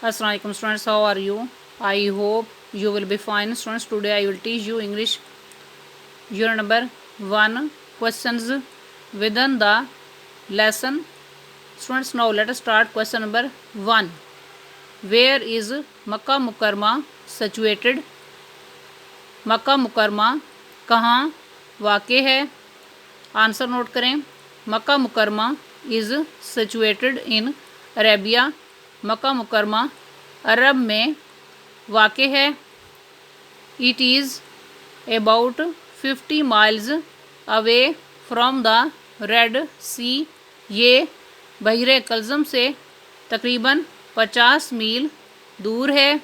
Assalamu alaikum students, how are you? I hope you will be fine. Students, today I will teach you English unit number 1, questions within the lesson. Students, now let us start question number 1. Where is Makkah Mukarrama situated? मक्का मुकरमा कहाँ वाक़ है? Answer note करें। Makkah Mukarramah is situated in Arabia. Makkah Mukarramah अरब में वाक़ है। It is about 50 miles away from the Red Sea. ये बहरे कल्ज़म से तकरीबन 50 मील दूर है।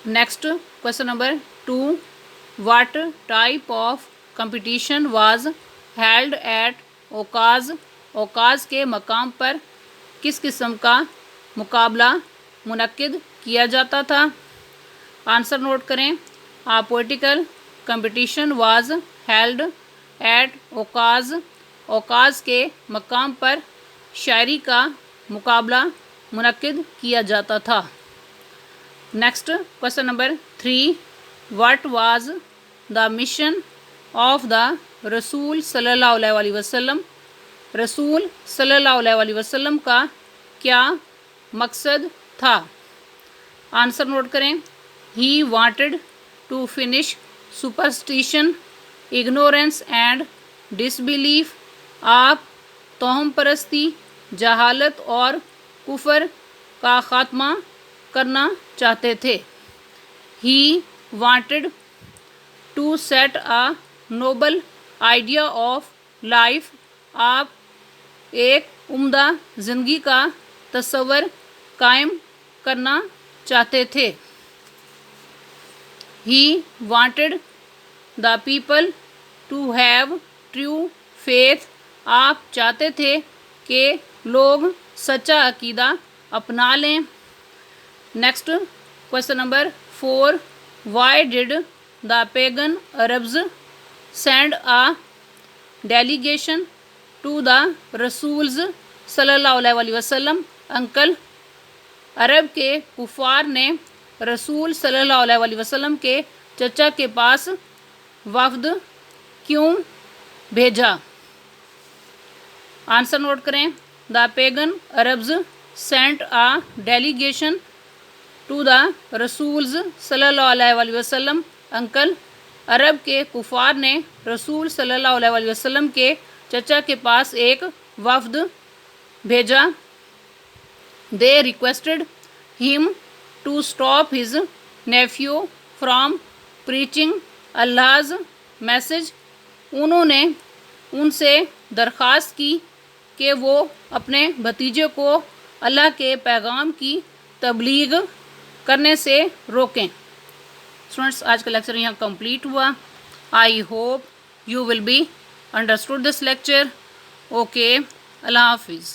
Next question number 2. What type of competition was held at Okaz? Okaz के मकाम पर किस किस्म का मुकाबला मुनक्किद किया जाता था? आंसर नोट करें। A political competition was held at Okaz. Okaz के मकाम पर शायरी का मुकाबला मुनक्किद किया जाता था। Next question number 3. What was the mission of the रसूल सल्लल्लाहु अलैहि वसल्लम? रसूल सल्लल्लाहु अलैहि वसल्लम का क्या मकसद था? आंसर नोट करें। He wanted to finish superstition, ignorance and disbelief. आप तोहम परस्ती, जहालत और कुफर का ख़ात्मा करना चाहते थे। He wanted to set a noble idea of life. आप एक उम्दा ज़िंदगी का तस्वर कायम करना चाहते थे। He wanted the people to have true faith. आप चाहते थे कि लोग सच्चा अकीदा अपना लें। Next question number 4. Why did the pagan Arabs send a delegation to the रसूल्स सल्लल्लाहु अलैहि वसल्लम? अंकल, अरब के कुफार ने रसूल सल्लल्लाहु अलैहि वसल्लम के चचा के पास वफ्द क्यों भेजा? आंसर नोट करें। The pagan Arabs sent a delegation to the रसूल्स सल्लल्लाहु अलैहि वसल्लम। अंकल, अरब के कुफार ने रसूल सल्लल्लाहु अलैहि वसल्लम के चचा के पास एक वफ्द भेजा। They requested him to stop his nephew from preaching अल्लाह's मैसेज। उन्होंने उनसे दरख्वास्त की कि वो अपने भतीजे को अल्लाह के पैगाम की तबलीग करने से रोकें। स्टूडेंट्स, आज का लेक्चर यहाँ कंप्लीट हुआ। I hope you will be understood this lecture. Okay, अल्लाह हाफिज़।